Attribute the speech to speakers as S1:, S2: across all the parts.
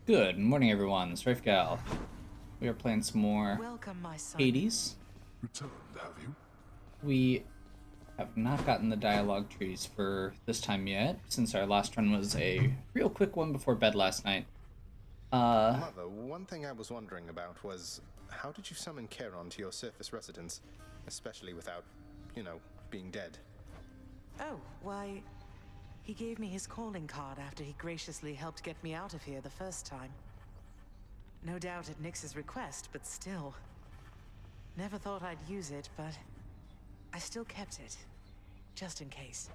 S1: Good morning, everyone. It's Rafe Gal. We are playing some more
S2: Welcome, my son.
S1: Hades.
S3: Returned, have you?
S1: We have not gotten the dialogue trees for this time yet, since our last run was a real quick one before bed last night.
S4: Mother, one thing I was wondering about was how did you summon Charon to your surface residence, especially without, being dead?
S2: Oh, why, he gave me his calling card after he graciously helped get me out of here the first time. No doubt at Nyx's request, but still. Never thought I'd use it, but I still kept it, just in case.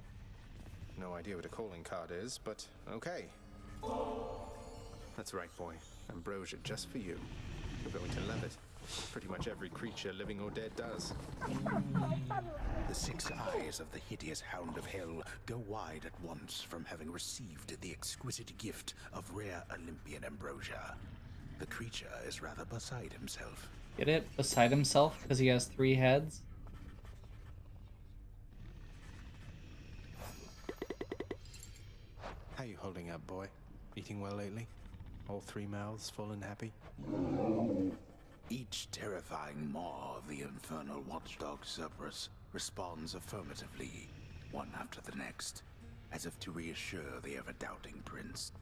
S4: No idea what a calling card is, but okay. That's right, boy. Ambrosia just for you. You're going to love it. Pretty much every creature, living or dead, does.
S5: The 6 eyes of the hideous Hound of Hell go wide at once from having received the exquisite gift of rare Olympian ambrosia. The creature is rather beside himself.
S1: Get it? Beside himself because he has 3 heads?
S4: How you holding up, boy? Eating well lately? All 3 mouths full and happy?
S5: Each terrifying maw of the infernal watchdog Cerberus responds affirmatively, one after the next, as if to reassure the ever-doubting prince.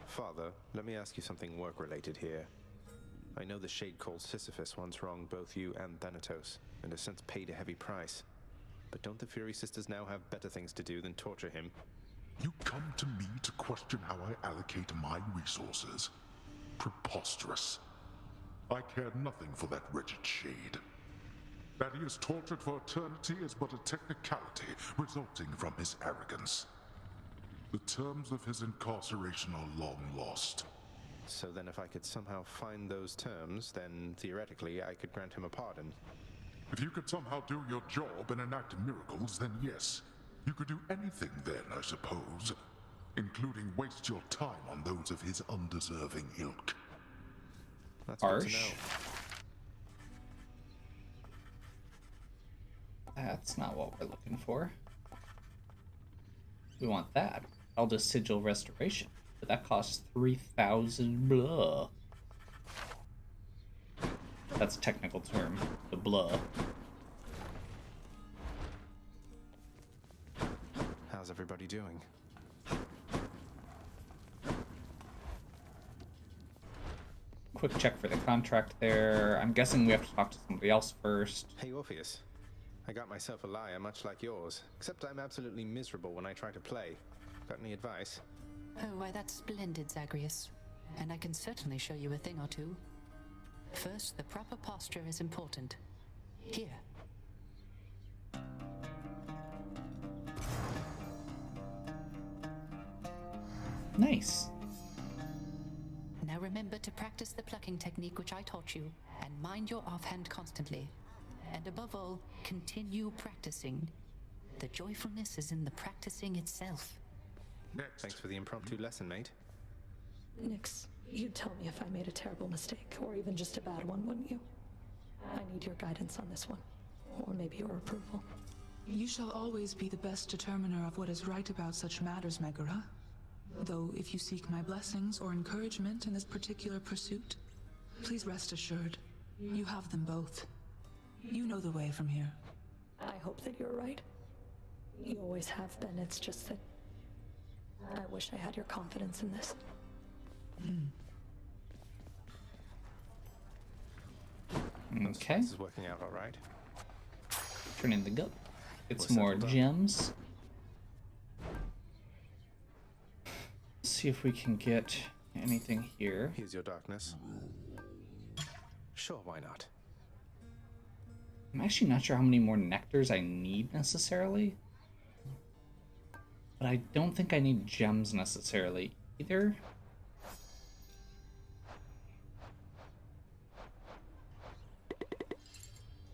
S4: Father, let me ask you something work-related here. I know the Shade called Sisyphus once wronged both you and Thanatos, and has since paid a heavy price. But don't the Fury Sisters now have better things to do than torture him?
S3: You come to me to question how I allocate my resources. Preposterous. I care nothing for that wretched Shade. That he is tortured for eternity is but a technicality resulting from his arrogance. The terms of his incarceration are long lost.
S4: So then if I could somehow find those terms, then theoretically I could grant him a pardon.
S3: If you could somehow do your job and enact miracles, then yes. You could do anything then, I suppose. Including waste your time on those of his undeserving ilk.
S4: That's good to
S1: Harsh.
S4: know.
S1: That's not what we're looking for. We want that. Elder Sigil Restoration. But that costs 3,000 blah. That's a technical term. The blah.
S4: How's everybody doing?
S1: Quick check for the contract there. I'm guessing we have to talk to somebody else first.
S4: Hey, Orpheus. I got myself a lyre much like yours, except I'm absolutely miserable when I try to play. Got any advice?
S6: Oh, why, that's splendid, Zagreus. And I can certainly show you a thing or two. First, the proper posture is important. Here.
S1: Nice.
S6: Now remember to practice the plucking technique which I taught you, and mind your offhand constantly. And above all, continue practicing. The joyfulness is in the practicing itself.
S3: Next.
S4: Thanks for the impromptu lesson, mate.
S7: Nyx, you'd tell me if I made a terrible mistake, or even just a bad one, wouldn't you? I need your guidance on this one, or maybe your approval.
S8: You shall always be the best determiner of what is right about such matters, Megara. Though if you seek my blessings or encouragement in this particular pursuit, please rest assured, you have them both. You know the way from here.
S7: I hope that you're right. You always have been, it's just that I wish I had your confidence in this.
S1: Okay.
S4: This is working out all right.
S1: Turn in the goat. Get
S4: We're
S1: some more
S4: settled up.
S1: gems. See if we can get anything here.
S4: Here's your darkness. Sure, why not?
S1: I'm actually not sure how many more nectars I need necessarily. But I don't think I need gems necessarily either.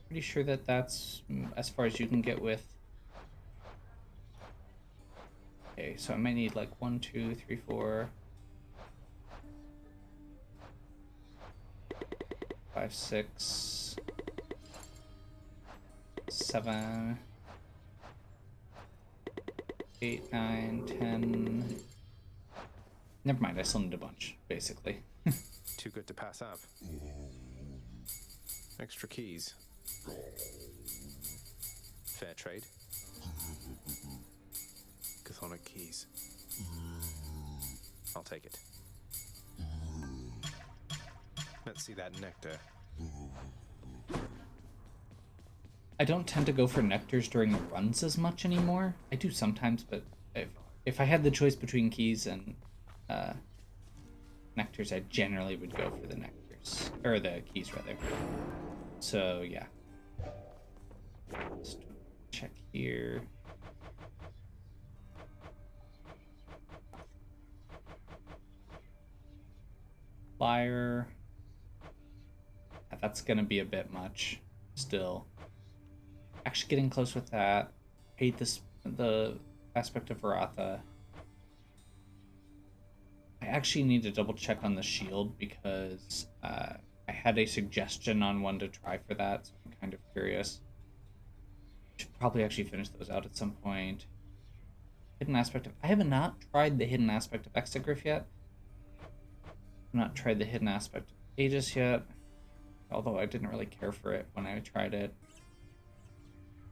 S1: Pretty sure that that's as far as you can get with. Okay, so I might need like 1, 2, 3, 4, 5, 6, 7, 8, 9, 10, Never mind, I still need a bunch, basically.
S4: Too good to pass up. Extra keys. Fair trade. Chthonic keys. I'll take it. Let's see that nectar.
S1: I don't tend to go for nectars during the runs as much anymore. I do sometimes, but if I had the choice between keys and nectars, I generally would go for the nectars. Or the keys, rather. So, yeah. Just check here. Flyer. Yeah, that's gonna be a bit much still. Actually getting close with that. Hate the aspect of Varatha. I actually need to double check on the shield because I had a suggestion on one to try for that, so I'm kind of curious. Should probably actually finish those out at some point. Hidden aspect of... I have not tried the hidden aspect of Exegriff yet. I've not tried the hidden aspect of Aegis yet. Although I didn't really care for it when I tried it.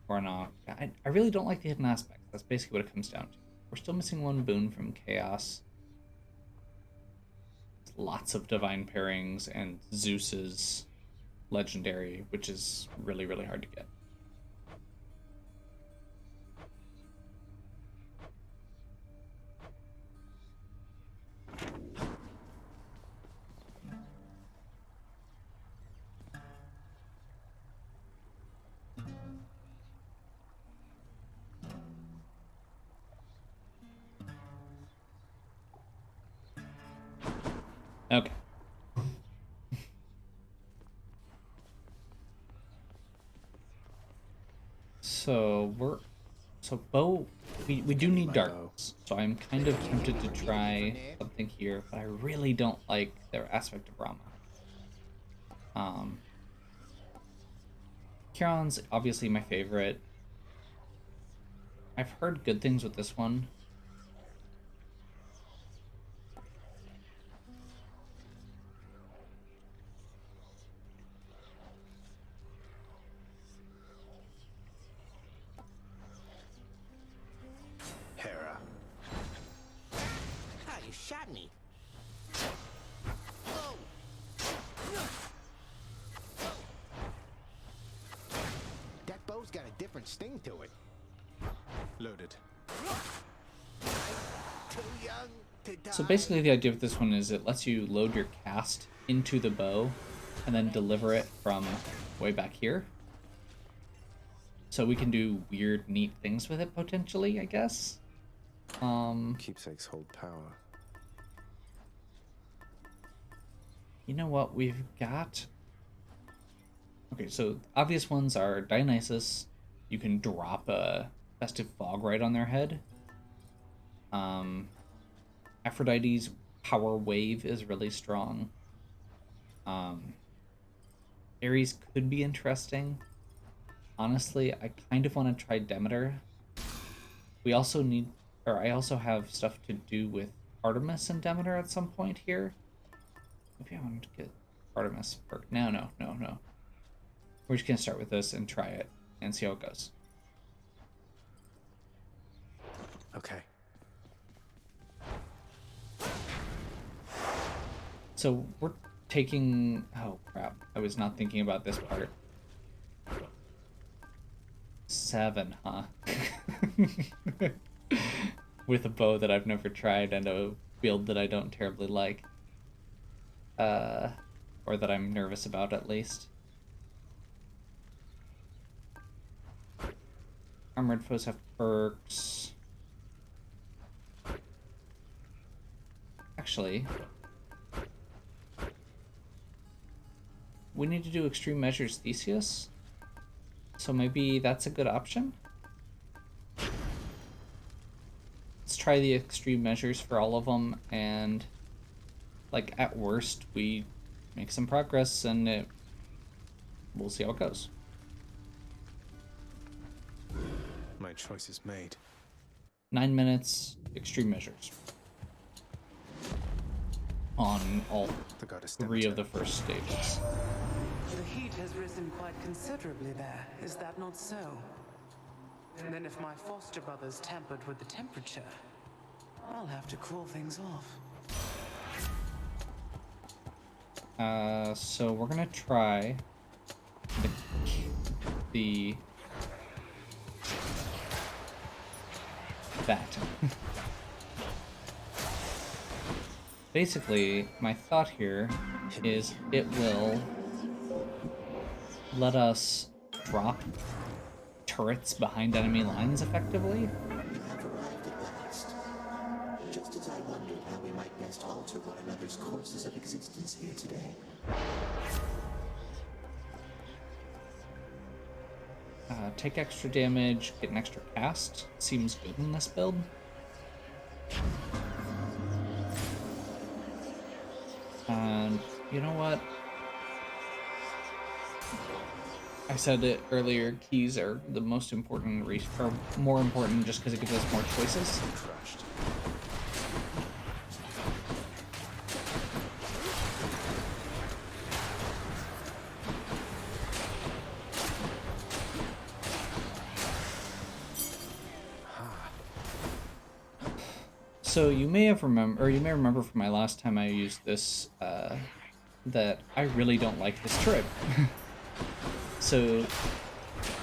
S1: Or not. I really don't like the hidden aspect. That's basically what it comes down to. We're still missing one boon from Chaos. Lots of divine pairings and Zeus's legendary, which is really, really hard to get. Okay. So bow, we do need darkness. So I'm kind of tempted to try something here, but I really don't like their aspect of Rama. Kieran's obviously my favorite. I've heard good things with this one.
S5: Hera. Ah, you shot me. That bow's got a different sting to it.
S4: Loaded.
S5: Too young to die.
S1: So basically the idea of this one is it lets you load your cast into the bow and then deliver it from way back here. So we can do weird, neat things with it potentially, I guess.
S4: Keepsakes hold power.
S1: You know what we've got? Okay, so obvious ones are Dionysus. You can drop a festive fog right on their head. Aphrodite's power wave is really strong. Ares could be interesting. Honestly, I kind of want to try Demeter. We also need, or I also have stuff to do with Artemis and Demeter at some point here. Maybe I want to get Artemis perk. No. We're just gonna start with this and try it and see how it goes.
S4: Okay.
S1: So we're taking, oh crap, I was not thinking about this part. 7, huh? With a bow that I've never tried and a build that I don't terribly like. Or that I'm nervous about at least. Armored foes have perks. Actually, we need to do extreme measures Theseus. So maybe that's a good option. Let's try the extreme measures for all of them, and like at worst we make some progress and we'll see how it goes.
S4: My choice is made.
S1: 9 minutes, extreme measures. on all
S4: The goddess
S1: 3 of
S4: Demeter.
S1: the first stages.
S2: The heat has risen quite considerably there. Is that not so? And then if my foster brothers tampered with the temperature, I'll have to cool things off.
S1: So we're gonna try the that. Basically, my thought here is it will let us drop turrets behind enemy lines effectively.
S9: Just as I wondered how we might best alter one another's courses of existence here today.
S1: Take extra damage, get an extra cast. Seems good in this build. And you know what? I said it earlier, keys are the most important, or more important just because it gives us more choices.
S4: Crushed.
S1: So you may remember from my last time I used this, that I really don't like this turret. So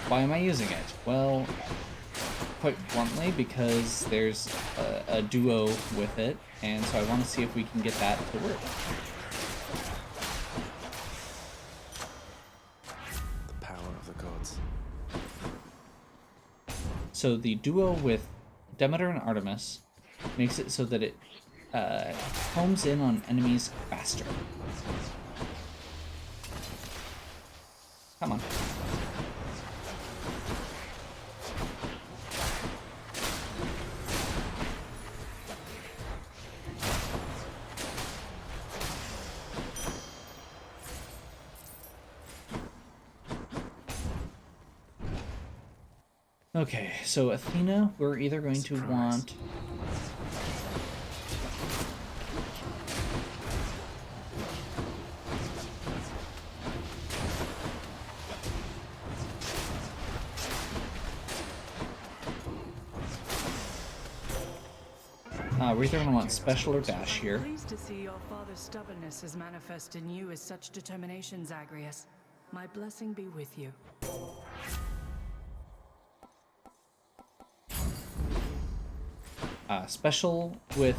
S1: why am I using it? Well, quite bluntly, because there's a duo with it, and so I want to see if we can get that to work.
S4: The power of the gods.
S1: So the duo with Demeter and Artemis makes it so that it homes in on enemies faster. Come on. Okay, so Athena, we're either going to want... we're either going to want special or dash here.
S10: Pleased to see your father's stubbornness is manifest in you as such determination, Zagreus. My blessing be with you.
S1: Special with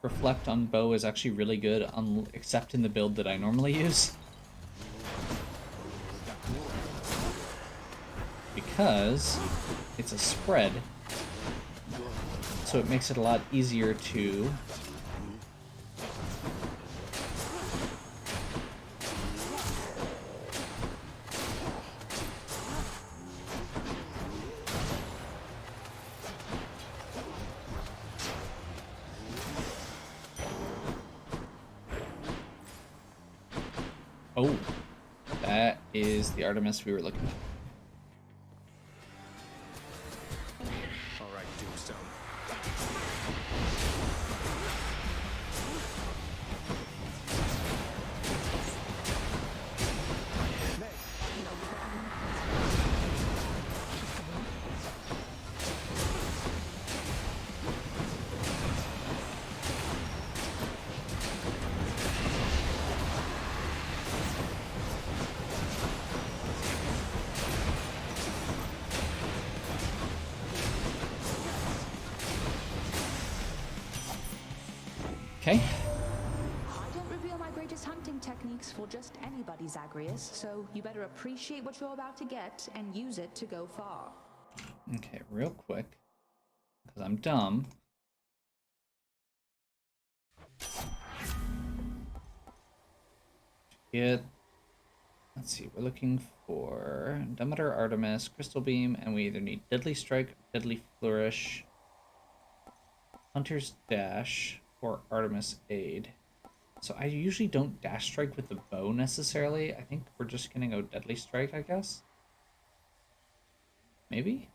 S1: Reflect on bow is actually really good, except in the build that I normally use. Because it's a spread, so it makes it a lot easier to Oh, that is the Artemis we were looking for.
S4: All right, Doomstone.
S1: Okay.
S11: I don't reveal my greatest hunting techniques for just anybody, Zagreus, so you better appreciate what you're about to get and use it to go far.
S1: Okay, real quick, because I'm dumb. Let's see, we're looking for Demeter, Artemis, Crystal Beam, and we either need Deadly Strike, Deadly Flourish, Hunter's Dash, or Artemis Aid. So I usually don't Dash Strike with the bow necessarily. I think we're just gonna go Deadly Strike, I guess. Maybe?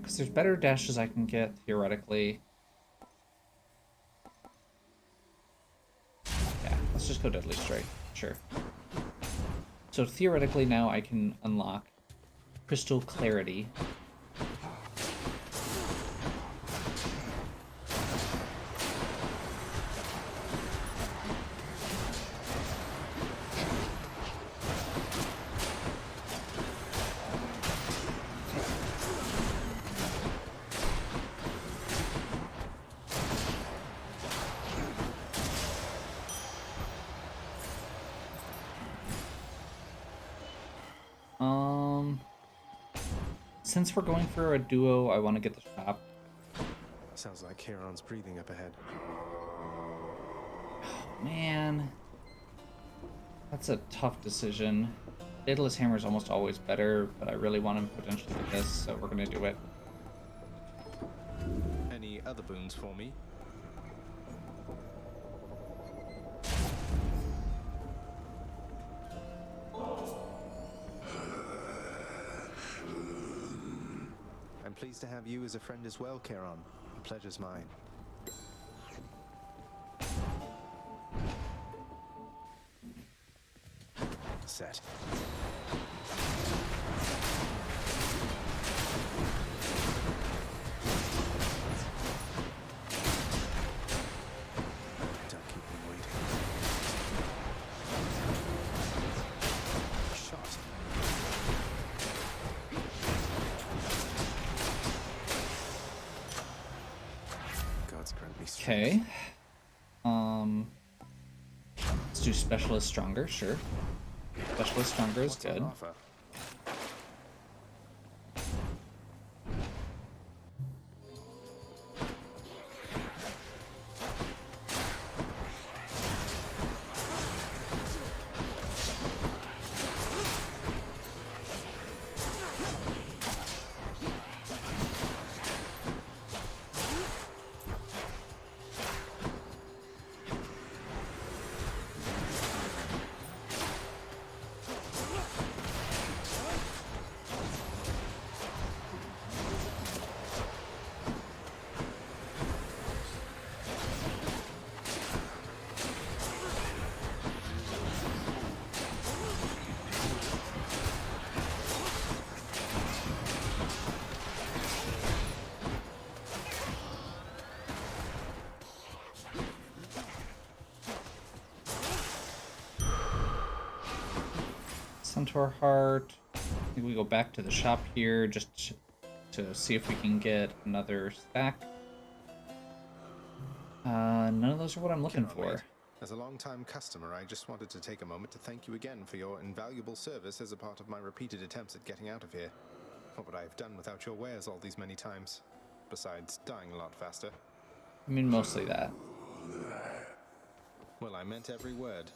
S1: Because there's better dashes I can get, theoretically. let's just go Deadly Strike. Sure. So theoretically now I can unlock Crystal Clarity. Since we're going for a duo, I want to get the shop.
S4: Sounds like Charon's breathing up ahead.
S1: Oh, man. That's a tough decision. Daedalus Hammer is almost always better, but I really want him potentially with this, so we're going to do it.
S4: Any other boons for me? I'm pleased to have you as a friend as well, Charon. The pleasure's mine. Set. Don't keep me waiting. Shot. God's grant me strength.
S1: Okay. Let's do Specialist Stronger, sure. Specialist Stronger is good. Centaur Heart. I think we go back to the shop here just to see if we can get another stack. None of those are what I'm looking for.
S4: As a long-time customer, I just wanted to take a moment to thank you again for your invaluable service as a part of my repeated attempts at getting out of here. What would I have done without your wares all these many times? Besides dying a lot faster.
S1: I mean, mostly that.
S4: Well, I meant every word.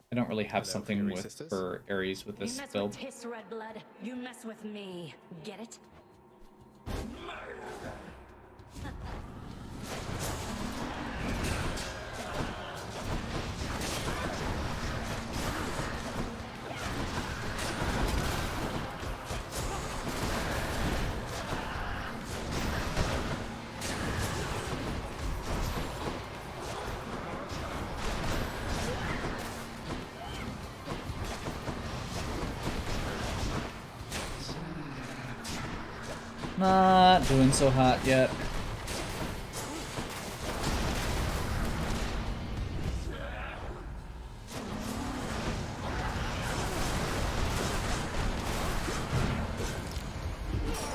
S1: I don't really have something for Ares with this build.
S12: You mess with Tis Redblood, you mess with me. Get it?
S1: Not doing so hot yet.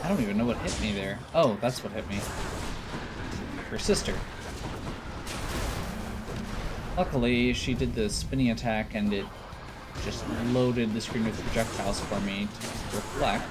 S1: I don't even know what hit me there. Oh, that's what hit me. Her sister. Luckily, she did the spinning attack and it just loaded the screen with projectiles for me to reflect.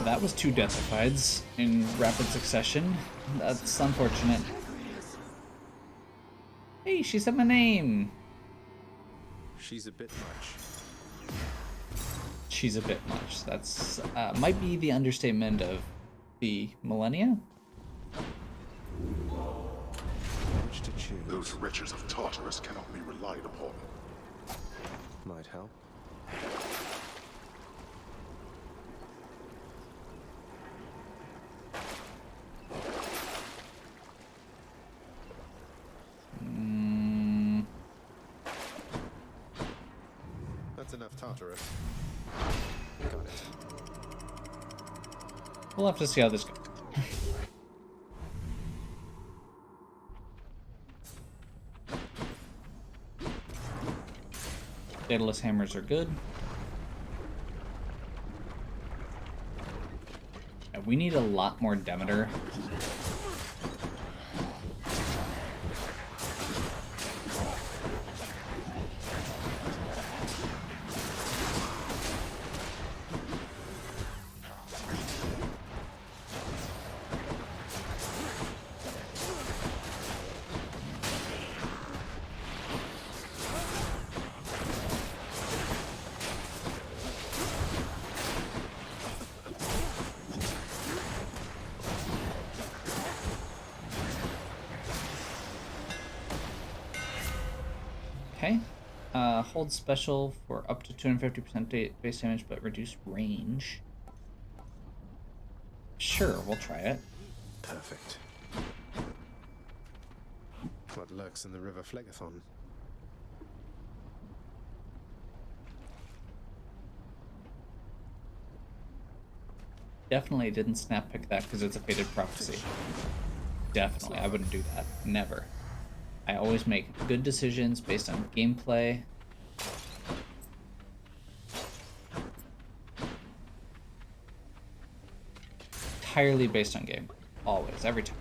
S1: That was 2 Deathifieds in rapid succession. That's unfortunate. Hey, she said my name!
S4: She's a bit much.
S1: She's a bit much. That's might be the understatement of the millennia.
S4: Which to choose?
S3: Those wretches of Tartarus cannot be relied upon.
S4: Might help. That's enough Tartarus. Got it.
S1: We'll have to see how this goes. Daedalus hammers are good. Yeah, we need a lot more Demeter. Okay. Hold special for up to 250% base damage, but reduce range. Sure, we'll try it.
S4: Perfect. What lurks in the River Phlegathon?
S1: Definitely didn't snap pick that because it's a fated prophecy. Definitely, I wouldn't do that. Never. I always make good decisions based on gameplay. Entirely based on game. Always, every time.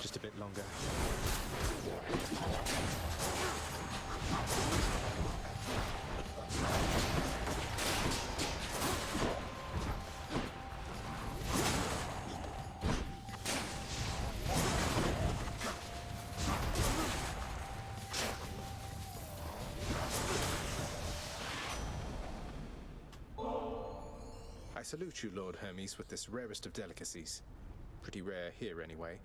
S4: Just a bit longer. I salute you, Lord Hermes, with this rarest of delicacies. Pretty rare here, anyway.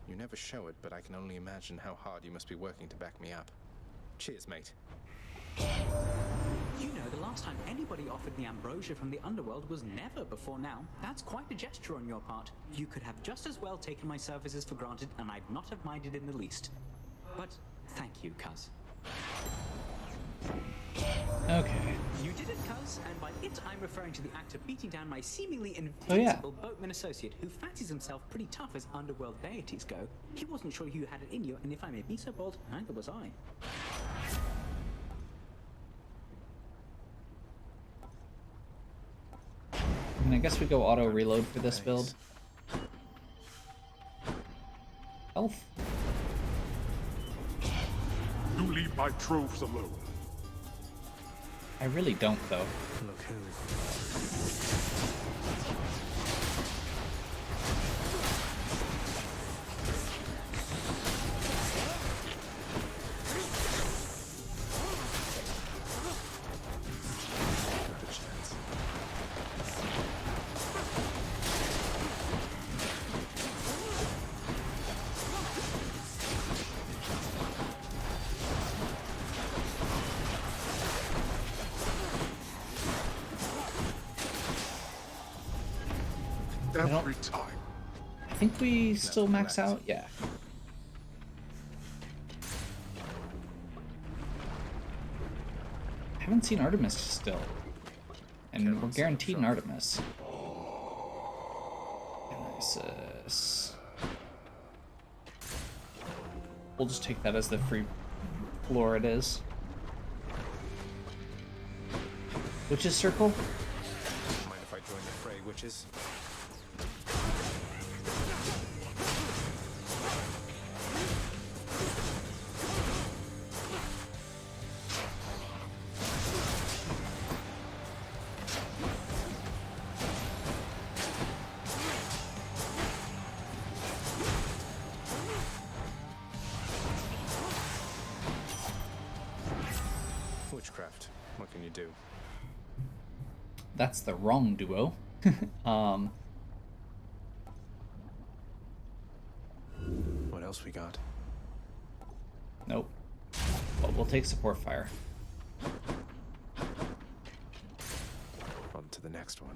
S4: You never show it, but I can only imagine how hard you must be working to back me up. Cheers, mate.
S13: You know, the last time anybody offered me ambrosia from the underworld was never before now. That's quite a gesture on your part. You could have just as well taken my services for granted, and I'd not have minded in the least. But thank you, cuz.
S1: Okay.
S13: You did it, cuz, and by it I'm referring to the act of beating down my seemingly invincible boatman associate who fancies himself pretty tough as underworld deities go. He wasn't sure you had it in you, and if I may be so bold, neither was I.
S1: And I guess we go auto reload for this build. Health.
S3: You leave my troves alone.
S1: I really don't, though.
S4: Look who.
S3: Every time.
S1: I think we still max out. Yeah. I haven't seen Artemis still. And we're guaranteed an Artemis. Analysis. We'll just take that as the free floor it is. Witch's Circle?
S4: Mind if I join the fray, witches? Witchcraft. What can you do?
S1: That's the wrong duo.
S4: What else we got?
S1: Nope. But we'll take support fire.
S4: On to the next one.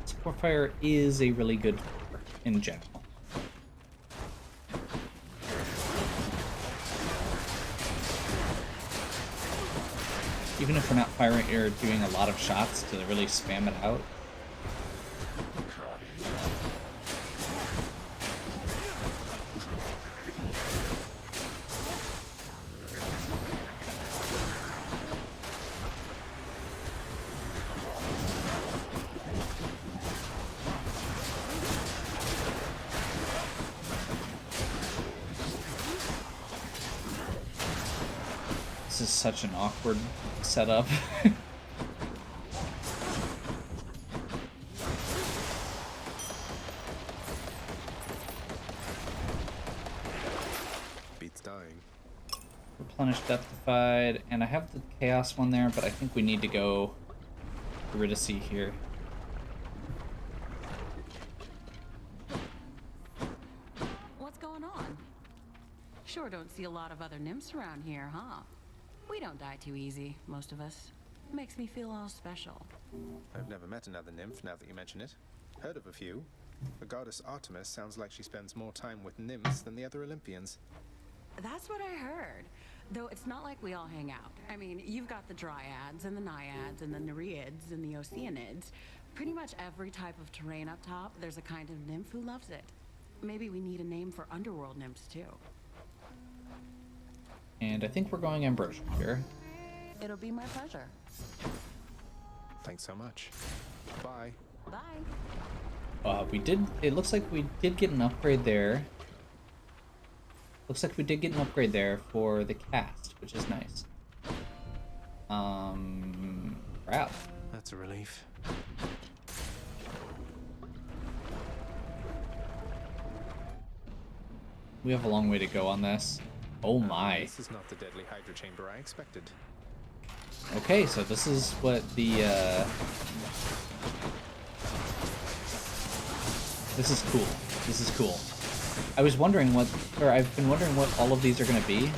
S1: Support fire is a really good fire in general. Even if we're not firing or doing a lot of shots to really spam it out. This is such an awkward setup.
S4: Beats dying.
S1: Replenish Deathified, and I have the Chaos one there, but I think we need to go Eurydice here.
S14: What's going on? Sure don't see a lot of other nymphs around here, huh? We don't die too easy, most of us. Makes me feel all special.
S4: I've never met another nymph now that you mention it. Heard of a few. The goddess Artemis sounds like she spends more time with nymphs than the other Olympians.
S14: That's what I heard. Though it's not like we all hang out. I mean, you've got the Dryads and the Naiads and the Nereids and the Oceanids. Pretty much every type of terrain up top, there's a kind of nymph who loves it. Maybe we need a name for underworld nymphs too.
S1: And I think we're going Ambrosia here.
S14: It'll be my pleasure.
S4: Thanks so much. Bye.
S14: Bye.
S1: We did, it looks like we did get an upgrade there. Looks like we did get an upgrade there for the cast, which is nice. Crap.
S4: That's a relief.
S1: We have a long way to go on this. Oh my.
S4: This is not the deadly Hydra chamber I expected.
S1: Okay, so this is what the, this is cool. This is cool. I was wondering what, or I've been wondering what all of these are going to be.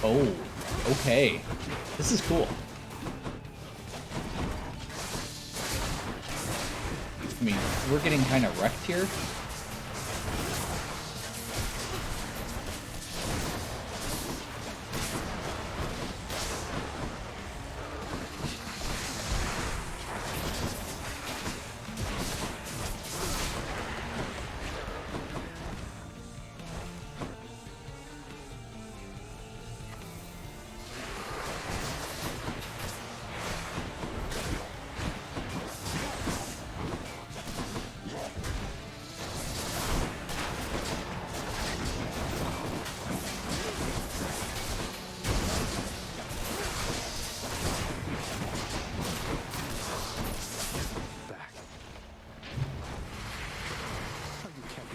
S1: Oh, okay. This is cool. I mean, we're getting kind of wrecked here.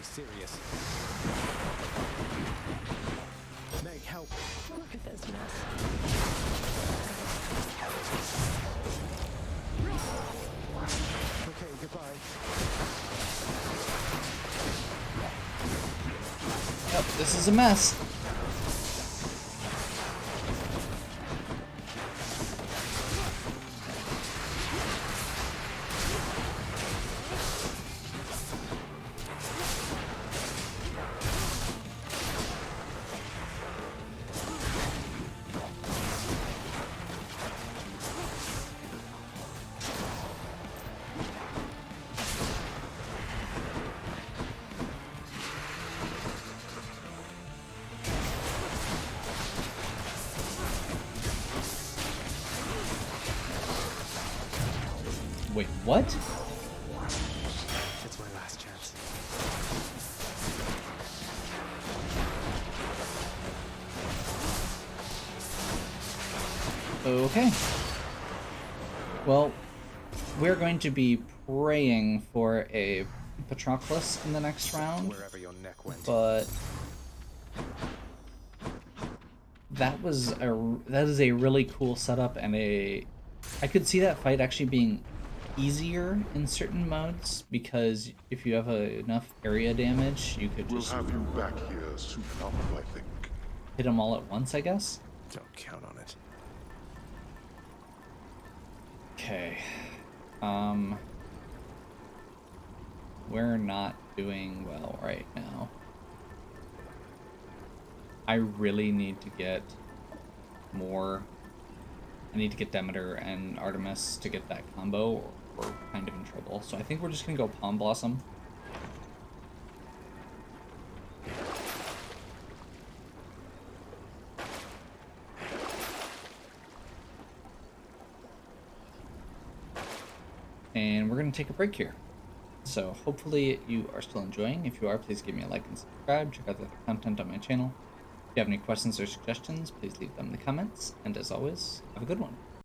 S4: Serious. Meg, help.
S7: Look at this mess.
S4: Okay, goodbye.
S1: Yep, this is a mess. Wait, what?
S4: It's my last chance.
S1: Okay. Well, we're going to be praying for a Patroclus in the next round,
S4: Wherever your neck went.
S1: but that is a really cool setup, and I could see that fight actually being easier in certain modes, because if you have enough area damage, you could just
S3: We'll have you back here soon enough, I think.
S1: hit them all at once, I guess.
S4: Don't count on it.
S1: Okay. We're not doing well right now. I really need to get more. I need to get Demeter and Artemis to get that combo, or we're kind of in trouble. So I think we're just gonna go Palm Blossom. And we're gonna take a break here. So hopefully you are still enjoying. If you are, please give me a like and subscribe. Check out the other content on my channel. If you have any questions or suggestions, please leave them in the comments. And as always, have a good one.